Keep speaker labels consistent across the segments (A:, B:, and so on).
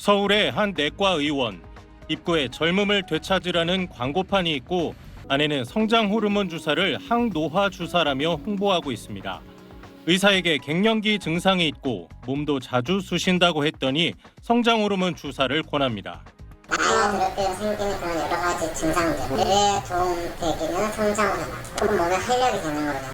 A: 서울의 한 내과 의원, 입구에 젊음을 되찾으라는 광고판이 있고 안에는 성장 호르몬 주사를 항노화 주사라며 홍보하고 있습니다. 의사에게 갱년기 증상이 있고 몸도 자주 쑤신다고 했더니 성장 호르몬 주사를 권합니다.
B: 나이가 들을 때 생기는 그런 여러 가지 증상들에 도움되기는 성장 호르몬, 몸에 활력이 되는 거죠.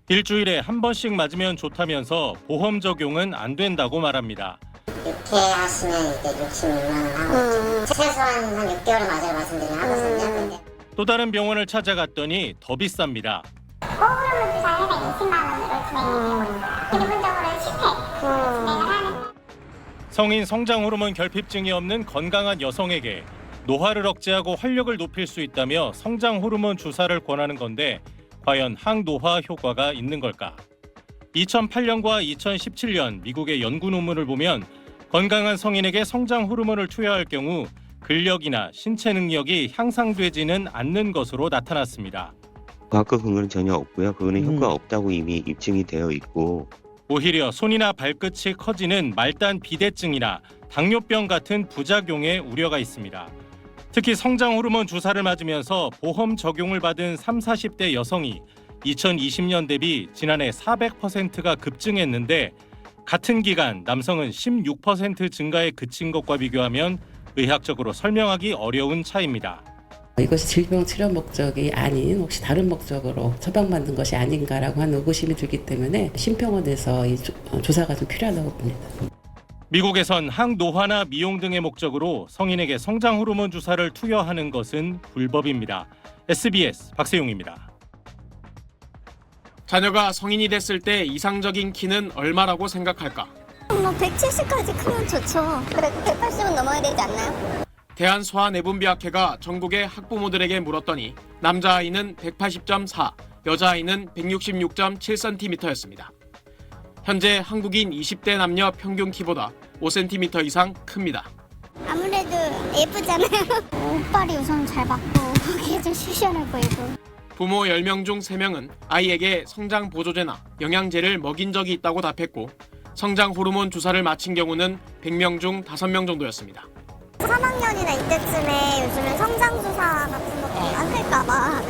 A: 일주일에 한 번씩 맞으면 좋다면서 보험 적용은 안 된다고 말합니다.
B: 6회 하시면 이제 66만 원 하고 최소한 한 6개월 맞을 말씀드리긴 하거든요.
A: 또 다른 병원을 찾아갔더니 더 비쌉니다.
C: 호르몬 주사 해당 20만 원으로 진행이 되고 기본적으로 실패 진행을 하는.
A: 성인 성장 호르몬 결핍증이 없는 건강한 여성에게 노화를 억제하고 활력을 높일 수 있다며 성장 호르몬 주사를 권하는 건데 과연 항노화 효과가 있는 걸까? 2008년과 2017년 미국의 연구 논문을 보면 건강한 성인에게 성장 호르몬을 투여할 경우 근력이나 신체 능력이 향상되지는 않는 것으로 나타났습니다.
D: 과학적 근거는 전혀 없고요. 그거는 효과가 없다고 이미 입증이 되어 있고
A: 오히려 손이나 발끝이 커지는 말단 비대증이나 당뇨병 같은 부작용에 우려가 있습니다. 특히 성장 호르몬 주사를 맞으면서 보험 적용을 받은 30, 40대 여성이 2020년 대비 지난해 400%가 급증했는데 같은 기간 남성은 16% 증가에 그친 것과 비교하면 의학적으로 설명하기 어려운 차이입니다.
E: 이것이 질병 치료 목적이 아닌 혹시 다른 목적으로 처방받는 것이 아닌가라고 하는 의구심이 들기 때문에 심평원에서 이 조사가 좀 필요하다고 봅니다.
A: 미국에선 항노화나 미용 등의 목적으로 성인에게 성장 호르몬 주사를 투여하는 것은 불법입니다. SBS 박세용입니다.
F: 자녀가 성인이 됐을 때 이상적인 키는 얼마라고 생각할까?
C: 170까지 크면 좋죠. 그래도 180은 넘어야 되지 않나요?
F: 대한소아내분비학회가 전국의 학부모들에게 물었더니 남자아이는 180.4, 여자아이는 166.7cm였습니다. 현재 한국인 20대 남녀 평균 키보다 5cm 이상 큽니다.
C: 아무래도 예쁘잖아요. 옷빨이 우선 잘 맞고 그게 좀 시원해 보이고.
F: 부모 10명 중 3명은 아이에게 성장 보조제나 영양제를 먹인 적이 있다고 답했고 성장 호르몬 주사를 맞힌 경우는 100명 중 5명 정도였습니다.
C: 3학년이나 이때쯤에 요즘은 성장주사 같은 것도 안 할까봐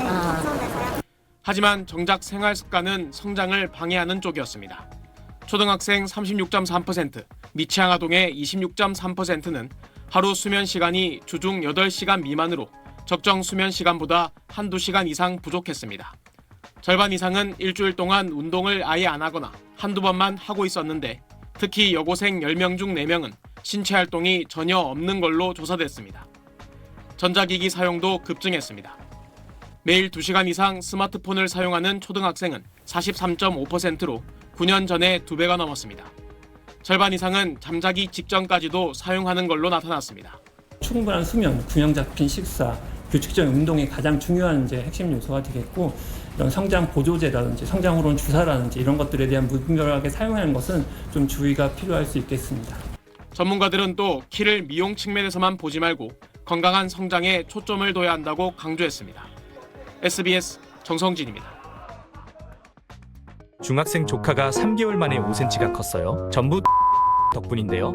C: 걱정돼서요.
F: 하지만 정작 생활 습관은 성장을 방해하는 쪽이었습니다. 초등학생 36.3%, 미취학 아동의 26.3%는 하루 수면 시간이 주중 8시간 미만으로 적정 수면 시간보다 한두 시간 이상 부족했습니다. 절반 이상은 일주일 동안 운동을 아예 안 하거나 한두 번만 하고 있었는데 특히 여고생 10명 중 4명은 신체 활동이 전혀 없는 걸로 조사됐습니다. 전자기기 사용도 급증했습니다. 매일 2시간 이상 스마트폰을 사용하는 초등학생은 43.5%로 9년 전에 2배가 넘었습니다. 절반 이상은 잠자기 직전까지도 사용하는 걸로 나타났습니다.
G: 충분한 수면, 균형 잡힌 식사, 규칙적인 운동이 가장 중요한 핵심 요소가 되겠고 이런 성장 보조제라든지 성장 호르몬 주사라든지 이런 것들에 대한 무분별하게 사용하는 것은 좀 주의가 필요할 수 있겠습니다.
F: 전문가들은 또 키를 미용 측면에서만 보지 말고 건강한 성장에 초점을 둬야 한다고 강조했습니다. SBS 정성진입니다.
H: 중학생 조카가 3개월 만에 5cm가 컸어요. 전부 덕분인데요.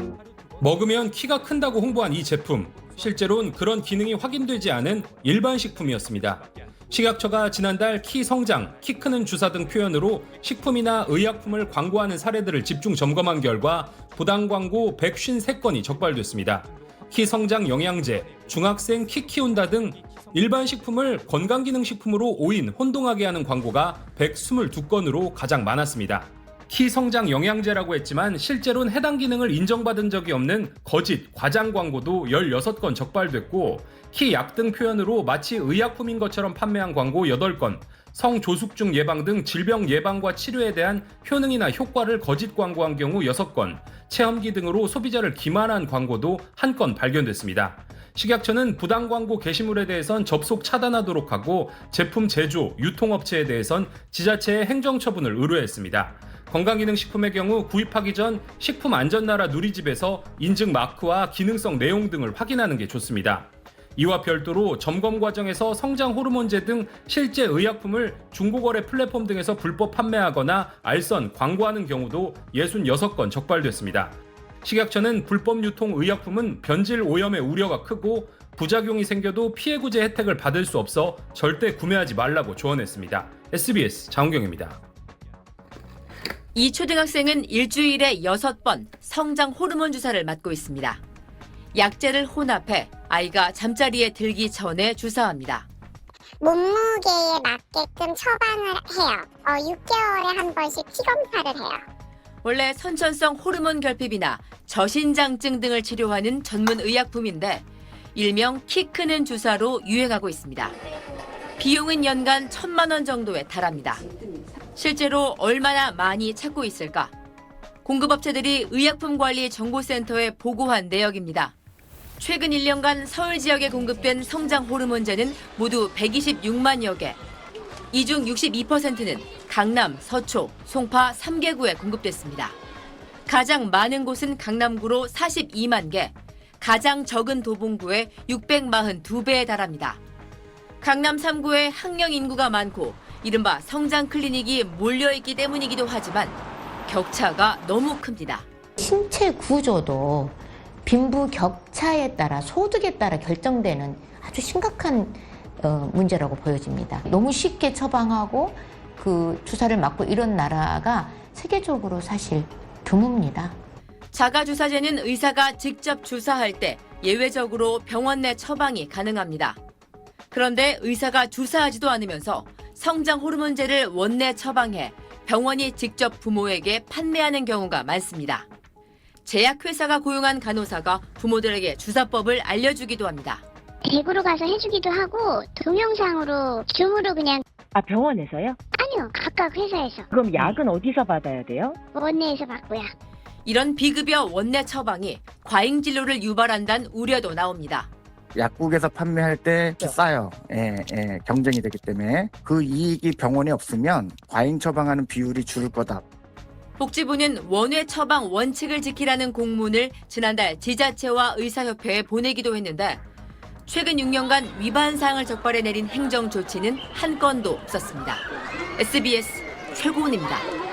I: 먹으면 키가 큰다고 홍보한 이 제품, 실제로는 그런 기능이 확인되지 않은 일반 식품이었습니다. 식약처가 지난달 키 성장, 키 크는 주사 등 표현으로 식품이나 의약품을 광고하는 사례들을 집중 점검한 결과 부당 광고 153건이 적발됐습니다. 키 성장 영양제, 중학생 키 키운다 등 일반 식품을 건강기능식품으로 오인, 혼동하게 하는 광고가 122건으로 가장 많았습니다. 키 성장 영양제라고 했지만 실제로는 해당 기능을 인정받은 적이 없는 거짓, 과장 광고도 16건 적발됐고 키 약 등 표현으로 마치 의약품인 것처럼 판매한 광고 8건, 성조숙증 예방 등 질병 예방과 치료에 대한 효능이나 효과를 거짓 광고한 경우 6건, 체험기 등으로 소비자를 기만한 광고도 1건 발견됐습니다. 식약처는 부당 광고 게시물에 대해선 접속 차단하도록 하고 제품 제조, 유통업체에 대해선 지자체의 행정처분을 의뢰했습니다. 건강기능식품의 경우 구입하기 전 식품안전나라 누리집에서 인증 마크와 기능성 내용 등을 확인하는 게 좋습니다. 이와 별도로 점검 과정에서 성장 호르몬제 등 실제 의약품을 중고거래 플랫폼 등에서 불법 판매하거나 알선, 광고하는 경우도 66건 적발됐습니다. 식약처는 불법 유통 의약품은 변질 오염의 우려가 크고 부작용이 생겨도 피해 구제 혜택을 받을 수 없어 절대 구매하지 말라고 조언했습니다. SBS 장훈경입니다.
J: 이 초등학생은 일주일에 6번 성장 호르몬 주사를 맞고 있습니다. 약재를 혼합해 아이가 잠자리에 들기 전에 주사합니다.
C: 몸무게에 맞게끔 처방을 해요. 6개월에 한 번씩 피검사를 해요.
J: 원래 선천성 호르몬 결핍이나 저신장증 등을 치료하는 전문 의약품인데 일명 키 크는 주사로 유행하고 있습니다. 비용은 연간 1,000만 원 정도에 달합니다. 실제로 얼마나 많이 찾고 있을까? 공급업체들이 의약품관리정보센터에 보고한 내역입니다. 최근 1년간 서울 지역에 공급된 성장 호르몬제는 모두 126만여 개. 이 중 62%는 강남, 서초, 송파 3개구에 공급됐습니다. 가장 많은 곳은 강남구로 42만 개, 가장 적은 도봉구에 642배에 달합니다. 강남 3구에 학령 인구가 많고 이른바 성장 클리닉이 몰려있기 때문이기도 하지만 격차가 너무 큽니다.
K: 신체 구조도 빈부 격차에 따라 소득에 따라 결정되는 아주 심각한 문제라고 보여집니다. 너무 쉽게 처방하고 그 주사를 맞고 이런 나라가 세계적으로 사실 드뭅니다.
J: 자가주사제는 의사가 직접 주사할 때 예외적으로 병원 내 처방이 가능합니다. 그런데 의사가 주사하지도 않으면서 성장 호르몬제를 원내 처방해 병원이 직접 부모에게 판매하는 경우가 많습니다. 제약회사가 고용한 간호사가 부모들에게 주사법을 알려주기도 합니다.
C: 댁으로 가서 해주기도 하고 동영상으로 줌으로 그냥.
L: 병원에서요?
C: 아니요, 각각 회사에서.
L: 그럼 약은 어디서 받아야 돼요?
C: 원내에서 받고요.
J: 이런 비급여 원내 처방이 과잉 진료를 유발한다는 우려도 나옵니다.
M: 약국에서 판매할 때 싸요. 경쟁이 되기 때문에 그 이익이 병원에 없으면 과잉 처방하는 비율이 줄을 거다.
J: 복지부는 원외 처방 원칙을 지키라는 공문을 지난달 지자체와 의사협회에 보내기도 했는데 최근 6년간 위반 사항을 적발해 내린 행정 조치는 한 건도 없었습니다. SBS 최고은입니다.